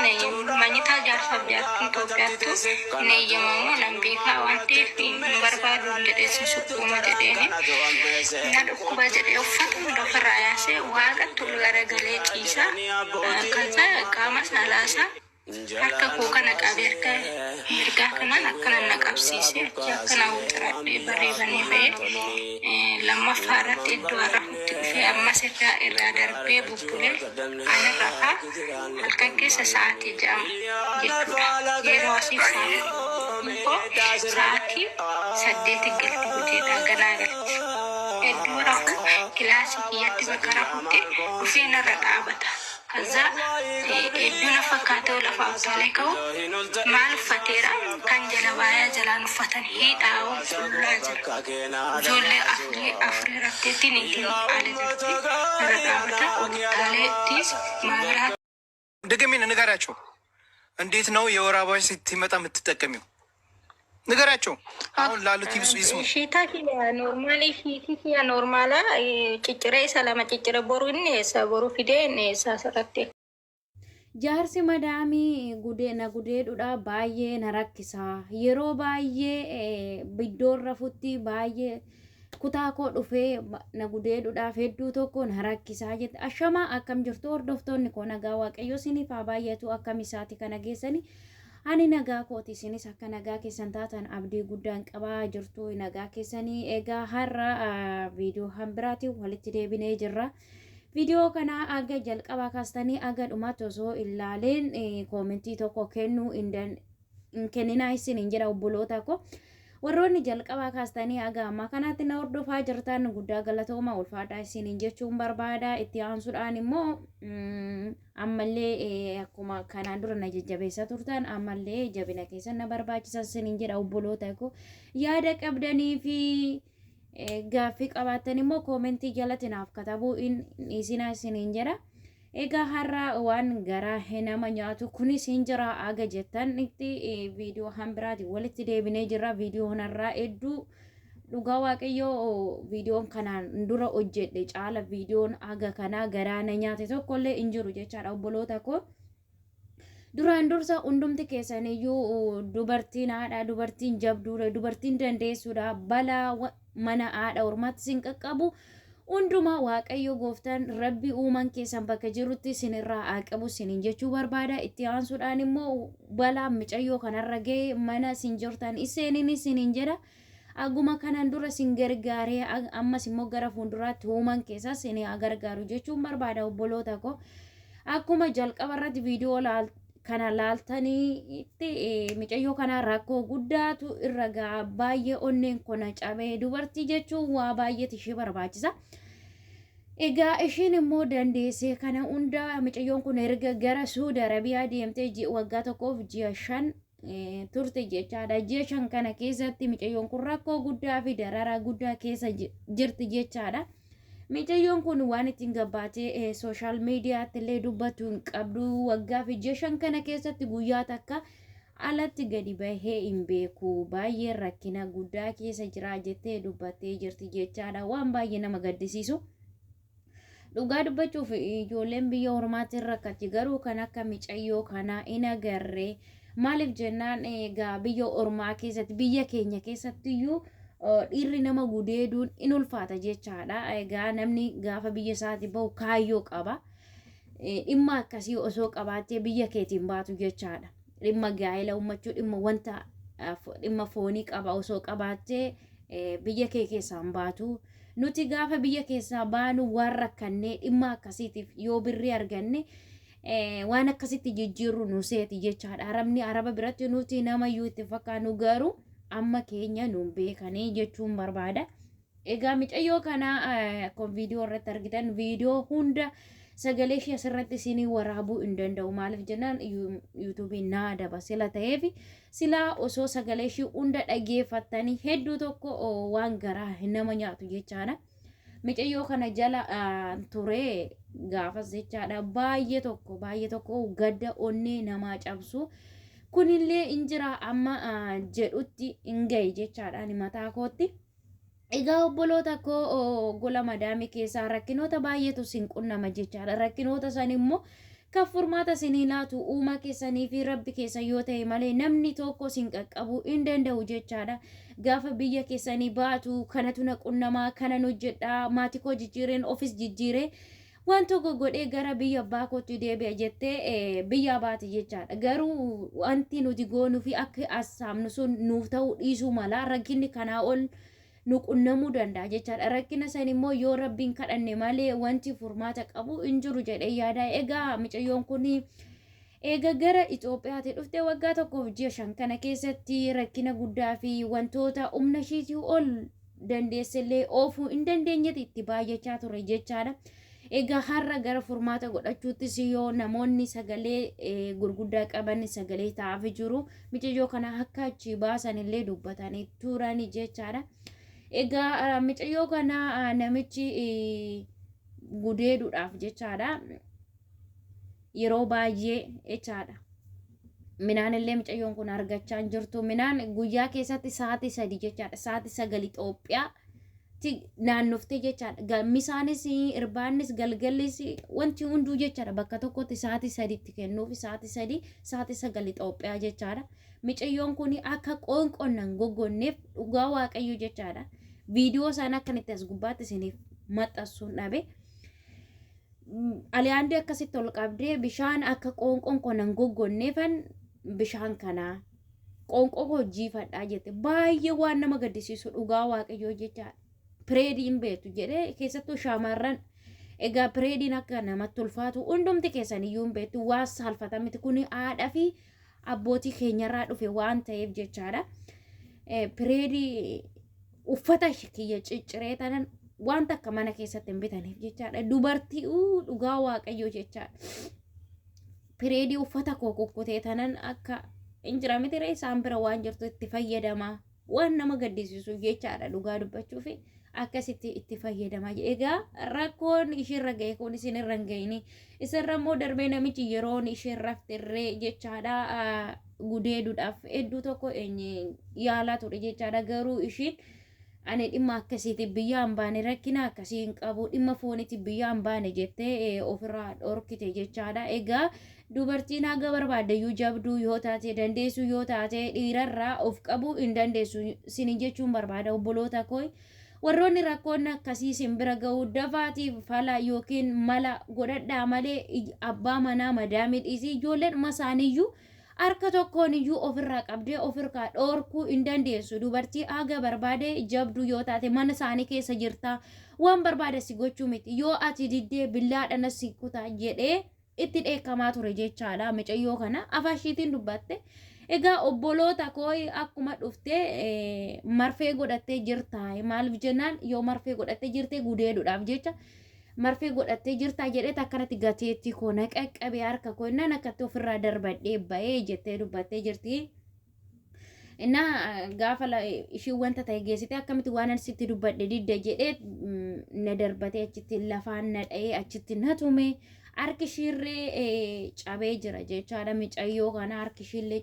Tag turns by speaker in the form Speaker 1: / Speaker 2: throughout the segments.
Speaker 1: Manyita jaarsa jaartii Itoophiyaattu hin eeyyamamu nan beekaa waan ta'eef hin barbaadu jedhee si sukkuma jedheeni na dhukkuba jedhee uffata hunda ofirraa yaasee waaqatti ol garagalee ciisa kaza qaamas na laasa harka koo kana qabee harka mirgaa kanaan akkana na qabsiise akkana wuxiraadhee bareebanii ba'ee lammaffaa irratti iddoo arrafutti dhufee ammas irraa darbee bubbulee ana rafaa halkan keessa sa'aatii ja'ama jechuudha yeroo asii faana sa'aatii 8 galti gudeedha ganaa galti iddoo rafu kilaasii kiyyatti bakka rafutti dhufee narra dhaabata. Kaza idduna fakkaatoo lafa usalee ka'u maal uffateera kan jala baay'ee jalaan uffatan hidhaa'u fuullaa jira ijoollee afurii rafteettiin ittiin ala jirti irra dhaabata walittaaleettis maamilaa
Speaker 2: ደግሜ ንገራቸው እንዴት ነው የወር አበባሽ ስትመጣ የምትጠቀሚው? ንገራቸው አሁን ላሉት ይስሙ።
Speaker 1: ሺታኪያ ኖርማሊ ሺቲኪያ ኖርማላ ጭጭሬ ሰላማ ጭጭሬ ቦሩን ሰቦሩ ፊዴን ሳሰረቴ
Speaker 3: jaarsi madaamii gudeedudha baay'ee na rakkisaa yeroo baay'ee biddoon rafutti baay'ee kutaa koo dhufee na gudeedhuudhaaf hedduu tokko na rakkisaa jette ashamaa akkam jirtu hordoftoonni koo nagaa waaqayyo isiniif haa baay'atu akkam isaati kana geessani ani nagaa kooti isinis akka nagaa keessan taatan abdii guddaan qabaa jirtu nagaa keessanii egaa har'a viidiyoo hambiraati walitti deebinee jirra. Video kana aga jalqaba kaastanii aga dhumaatti osoo ilaaleen koomentii tokko kennuu kennina isin injira obboloota ko warroonni jalqaba kaastanii aga amma kanaatti na hordofaa jirtan guddaa galatooma ulfaadhaa isin jechuun barbaada itti aansuudhaan immoo ammallee akkuma kanaan dura na jajjabeessaa turtan ammallee jabina keessan na barbaachisa isin injira obboloota ko yaada qabdanii fi gaaffii qabaatan immoo koomentii jalatti naaf katabuu isinaa isiniin jedha. Egaa har'a waan garaa nama nyaatu kunis hin jira aga jettan itti viidiyoo hambiraati walitti deebinee jirra. Viidiyoo kanarraa hedduu dhugaa waaqayyoo viidiyoon kanaan dura hojjedhe caala viidiyoon aga kanaa garaa na nyaate tokkollee hin jiru jechaadha obboloota koo. Duraan dursa hundumti keessaniyyuu dubartiin haadha dubartiin jabduudha dubartiin dandeessuudha balaa mana haadha ormaatti sin qaqqabu hundumaa waaqayyo gooftaan rabbi uuman keessan bakka jirutti sinirraa aqabu sinin jechuu barbaada itti aansuudhaan immoo balaa micayyoo kanarra ga'e mana sin jirtan isinin jedha aguma kanan dura sin gargaaree ammas immoo gara fuulduraatti uuman keessa sin gargaaru jechuun barbaada obboloota ko akkuma jalqabarratti viidiyoo kana laaltanii itti micayyoo kana rakkoo guddaatu irra ga'a baay'ee onneen kona cabee dubartii jechuun waa baay'eeti ishee barbaachisa. Egaa isheen immoo dandeessee kana hunda micayyoon kun erga gara Suudi Arabiyaa deemtee waggaa tokkoof ji'a 5 turte jechaadha. Ji'a 5 kana keessatti micayyoon kun rakkoo guddaa fi dararaa guddaa keessa jirti jechaadha. Micayyoon kun waan ittiin gabbaatee sooshaal miidiyaatti illee dubbatu hin qabdu waggaa fi ji'a 5 kana keessatti guyyaa takka alatti gadi bahee hin beeku baay'ee rakkina guddaa keessa jira jettee dubbattee jirti jechaadha waan baay'ee nama gaddisiisu. Dhugaa dubbachuuf ijoolleen biyya ormaatti rakkatti garuu kan akka micayyoo kana hin agarree maaliif jennaan egaa biyya ormaa keessatti biyya keenya keessattiyyuu dhiirri nama gudeeduun in ulfaata jechaadha. Egaa namni gaafa biyya isaati bahu kaayyoo qaba. Dhimma akkasii osoo qabaattee biyya keetiin baatu jechaadha. Dhimma gaa'ela ummachuu dhimma wanta dhimma foonii qaba osoo qabaattee biyya kee keessaan baatu. Nuti gaafa biyya keessaa baanu waan rakkannee dhimma akkasiitiif yoo birrii arganne waan akkasitti jijjiirru nu seeti jechaadha. Araba biratti nuti nama iyyuu itti fakkaannu garuu amma keenya nuun beekanii jechuun barbaada. Egaa micayyoo kana akkuma viidiyoo irratti argitan viidiyoo hunda sagalee ishee asirratti isinii waraabuu hin danda'u maaliif jennaan yuutuubiin naa daba sila ta'eef silaa osoo sagalee ishee hunda dhageeffattanii hedduu tokko waan garaa nama nyaatu jechaadha. Micayyoo kana jala turee gaafas jechaadha baay'ee tokko gadda onnee namaa cabsu. Kunillee injira amma jedhutti hin gahe jechaadha ani mataa kootti. Egaa obboloota koo gola madaamii keessaa rakkinoota baay'eetu sin qunnama jechaadha. Rakkinoota san immoo Kan furmaata isinii laatu uumaa keessanii fi rabbi keessa yoo ta'e malee namni tokko isin qaqqabuu hin danda'u jechaadha. Gaafa biyya keessanii baatu kanatu na qunnamaa kanan hojjedhaa maatii koo jijjiireen ofis jijjiiree waan tokko godhee gara biyya abbaa kootti deebi'a jettee biyya baate jechaadha. Garuu wanti nuti goonuu fi akka assaamnu sun nuuf ta'uu dhiisuu mala rakkinni kanaa ol nu qunnamuu danda'a jechaadha. Rakkina san immoo yoo rabbiin kadhanne malee wanti furmaata qabu hin jiru jedhee yaada. Egaa mucayyoon kun eega gara Itoophiyaatti dhuftee waggaa 1.5 kana keessatti rakkina guddaa fi wantoota humna ishiitii ol dandeessellee oofuu hin dandeenyetti itti baay'achaa ture jechaadha. Egaa har'a gara furmaata godhachuuttis yoo namoonni sagalee gurguddaa qaban sagalee taa'aa jiru. Mucayyoo kana akka achi baasan illee dubbatanii turan jechaadha. Egaa mucayyoo kana namichi gudeeduudhaaf jechaadha. Yeroo baay'ee jechaadha. Minaan illee mucayyoon kun argachaa hin jirtu. Minaan guyyaa keessatti sa'aatii 3 jechaadha. Sa'aatii 9 Itoophiyaa naannoftee jechaadha. Galmisaanis irbaannis galgallis wanti hunduu jechaadha. Bakka tokkotti sa'aatii 3tti kennuuf sa'aatii 3 sa'aatii 9 Itoophiyaa jechaadha. Mucayyoon kun akka qoonqonnan goggonneef dhugaa waaqayyo jechaadha. Viidiyoo sana akkanitti as gubbaatti isiniif maxxansuun dhabe. Aliyaandi akkasitti ol qabdee bishaan akka qoonqon konan goggonneefan bishaan kanaa qoonqoo hojjiifadhaa jette. Baay'ee waan nama gaddisiisu dhugaa waaqayyoo jechaadha. Pireediin beektu jedhee keessattuu shaamarran egaa pireediin akka namatti ulfaatu hundumti keessan iyyuu hin beektu waan saalfata miti kun haadhaa fi abbootii keenyarraa dhufe waan ta'eef jechaadha. Pireedii uffata kiyya cicciree tanan wanta akka mana keessatti hin bitaniif jechaadha. Dubartii dhugaa waaqayyoo jechaadha. Pireedii uffata koo kukkutee tanan akka hin jira miti ree isaan bira waan jirtu itti fayyadama. Waan nama gaddisiisu jechaadha dhugaa dubbachuuf akkasitti itti fayyadama. Egaa rakkoon ishirra ga'e kun isinirra hin ga'ini. Isirra immoo darbee namichi yeroon isheen raftirree jechaadha gudeeduudhaaf hedduu tokko yaalaa ture jechaadha. Garuu ishiin ani dhimma akkasiiti biyya hin baane rakkina akkasii hin qabu dhimma fooniiti biyya hin baane jettee ofirraa dhorkite jechaadha. Egaa dubartiin haga barbaaddeyyuu jabduu yoo taate dandeessu yoo taate dhiirarraa of qabuu hin dandeessu sinin jechuun barbaada obboloota koo. Warroonni rakkoon akkasii simbira ga'uu dafaatiif fala yookiin mala godhadhaa malee abbaa manaa madaamii dhiisii ijoolleen masaaniyyuu harka tokkoon iyyuu ofirraa qabdee ofirraa dhorkuu hin dandeessu. Dubartii haga barbaade jabduu yoo taate mana isaanii keessa jirta waan barbaade si gochuu miti. Yoo ati diddee billaadhana si kutaa jedhee itti dheekkamaa ture jechaadha. Mucayyoo kana afaashiitiin dubbatte. Egaa obboloota koo akkuma dhuftee marfee godhattee jirta. Maaliif jennaan yoo marfee godhattee jirte gudeeduudhaaf jecha marfee godhattee jirta jedhee akkanatti gateetti koo na qaqqabee harka koo innaan akkatti ofirraa darbadhee ba'ee jettee dubbattee jirti. Innaa gaafa ishii wanta ta'e geessite akkamitti waan ani sitti dubbadhe didda jedhee na darbatee achitti lafaan na dha'ee achitti na tume. Harki ishiirree cabee jira jechaadha. Mucayyoo kana harki ishiillee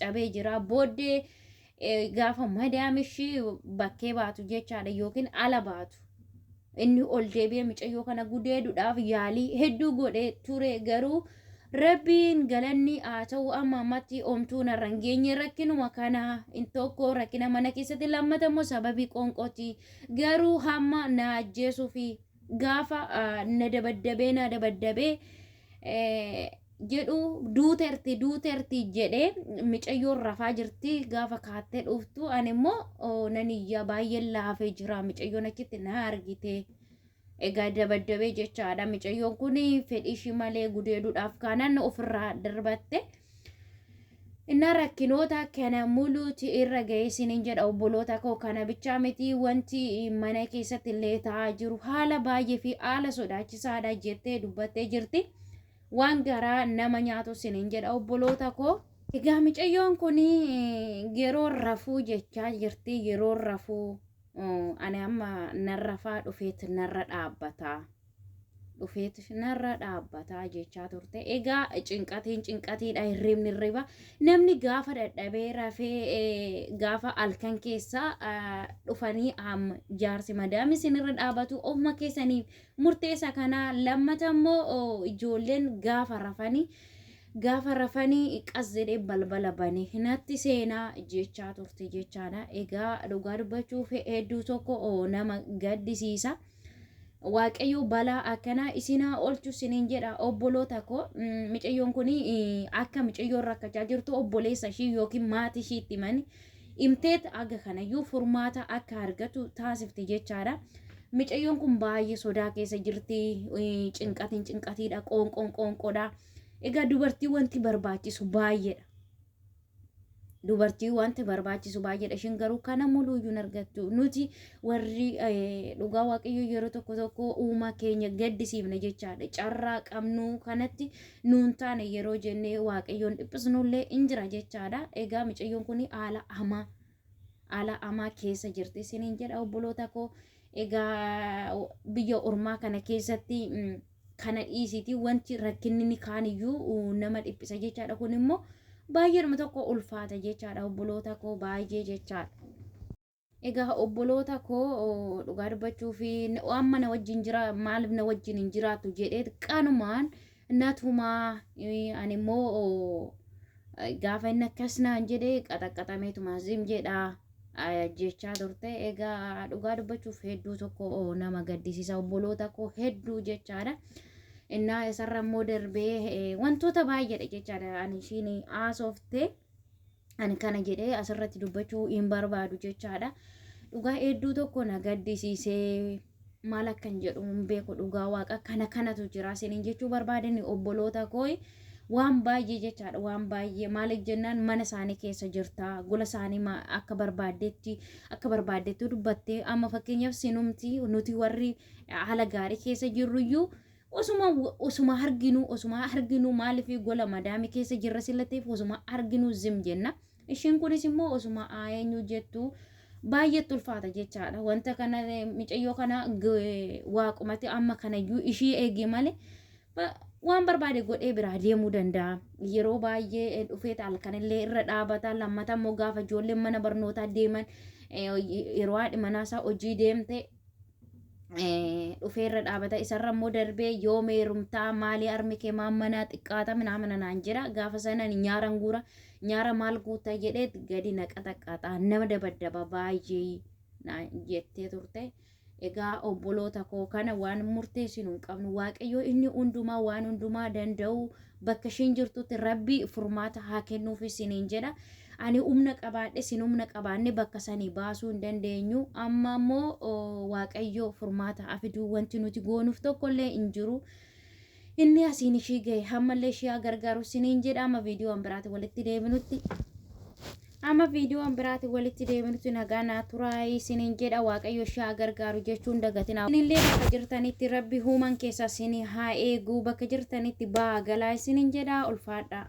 Speaker 3: cabee jira. Booddee gaafa madaam ishii bakkee baatu jechaadha yookiin ala baatu. Inni ol deebi'ee mucayyoo kana gudeeduudhaaf yaalii hedduu godhee ture. Garuu rabbiin galanni haa ta'u amma ammatti omtuu narra hin geenye rakkinuma kana in tokko rakkina mana keessatti lammata immoo sababii qoonqooti. Garuu hamma na ajjeesuu fi gaafa na dabaddabee jedhu duuterti jedhee mucayyoon rafaa jirti gaafa kaattee dhuftu ani immoo nan iyya baay'ee laafee jira mucayyoon achitti na argite. Egaa dabaddabee jechaadha. Mucayyoon kun fedhii ishii malee gudeeduudhaaf kanan ofirraa darbatte. Inna rakkinoota kana muluuti irra ga'ee isiniin jedha obboloota koo. Kana bichaa miti wanti mana keessatti illee ta'aa jiru haala baay'ee fi haala sodaachisaadha jettee dubbattee jirti. Waan garaa nama nyaatu isiniin jedha obboloota koo. Egaa mucayyoon kun yeroo rafuu jechaa jirti. Yeroo rafuu ani amma narrafaa dhufeet narra dhaabbata. dhufeet narra dhaabbataa jechaa turte. Egaa cinqatiidha hirriba namni gaafa dadhabee rafee gaafa halkan keessa dhufanii jaarsi madaami sinirra dhaabatu ofuma keessanii murteessa kana lammata immoo ijoolleen gaafa rafanii qas jedhee balbala bane natti seenaa jechaa turte jechaadha. Egaa dhugaa dubbachuuf hedduu tokko nama gaddisiisa. Waaqayyo balaa akkanaa isinaa oolchu siniin jedha obboloota koo. Micayyoon kun akka micayyoon rakkachaa jirtu obboleessa ishii yookiin maatii ishiitti mani himteet aga kanayyuu furmaata akka argatu taasifte jechaadha. Micayyoon kun baay'ee sodaa keessa jirti. Cinqatiidha qoonqoodha. Egaa dubartii wanti barbaachisu baay'eedha. Dubartii wanti barbaachisu baay'eedha. Ishiin garuu kana muluuyyuu argattu. Nuti warri dhugaa waaqayyo yeroo tokko uumaa keenya gaddisiifne jechaadha. Carraa qabnu kanatti nuun taane yeroo jennee waaqayyoon dhiphisnullee hin jira jechaadha. Egaa micayyoon kun haala hamaa keessa jirti isiniin jedha obboloota koo. Egaa biyya ormaa kana keessatti kana dhiisiti wanti rakkinni kaaniyyuu nama dhiphisa jechaadha. Kun immoo baay'eedhuma tokko ulfaata jechaadha obboloota koo baay'ee jechaadha. Egaa obboloota koo dhugaa dubbachuu fi amma na wajjin jira maaliif na wajjin hin jiraatu jedhee qanumaan natumaa ani immoo gaafa inni akkas naan jedhee qaxaqqaxameetuma zim jedha jechaa turte. Egaa dhugaa dubbachuuf hedduu tokko nama gaddisiisa obboloota koo hedduu jechaadha. Innaa isarra immoo darbee wantoota baay'eedha jechaadha. Ani ishiin haasofte ani kana jedhee asirratti dubbachuu hin barbaadu jechaadha. Dhugaa hedduu tokko na gaddisiisee maal akkan jedhu hin beeku. Dhugaa waaqa kanatu jira isiniin jechuu barbaadani obboloota koo waan baay'ee jechaadha. Waan baay'ee maaliif jennaan mana isaanii keessa jirta. Gola isaanii akka barbaaddetti dubbattee amma fakkeenyaaf sinumti nuti warri haala gaarii keessa jirruyyuu osuma arginu maaliif gola madaami keessa jirra sillateef osuma arginu zim jenna. Ishiin kunis immoo osuma eenyu jettu baay'eetti ulfaata jechaadha. Wanta kana micayyoo kana waaqumatti amma kanayyuu ishii eegi malee waan barbaade godhee biraa deemuu danda'a. Yeroo baay'ee dhufeeta halkanillee irra dhaabata. Lammata immoo gaafa ijoolleen mana barnootaa deeman yeroo haadhi manaasaa hojii deemte dhufeerra dhaabata. Isarra immoo darbee yoo meerumtaa maalii armi kee maammanaa xiqqaata minaamana naan jira. Gaafa sanan nyaaran guura nyaara maal guuta jedhee gadi naqaxaqqaxaa nama dabaddaba baay'ee jettee turte. Egaa obboloota koo kana waan murteessinu hin qabnu. Waaqayyo inni hundumaa waan hundumaa danda'u bakka ishiin jirtutti rabbi furmaata haa kennuuf isiniin jedha. Ani humna qabaadhe sin humna qabaanne bakka sanii baasuu hin dandeenyu. Amma immoo waaqayyo furmaata afiduu wanti nuti goonuuf tokkollee hin jiru. Inni asiin ishii gahe hammallee ishii gargaaru isiniin jedha. Amma viidiyoon biraatti walitti deebinutti nagaa naa turaa isiniin jedha. Waaqayyo ishii gargaaru jechuun dagatina. Isinillee bakka jirtanitti rabbi uumaan keessa isin haa eegu. Bakka jirtanitti baa galaa isiniin jedha. Ulfaadha.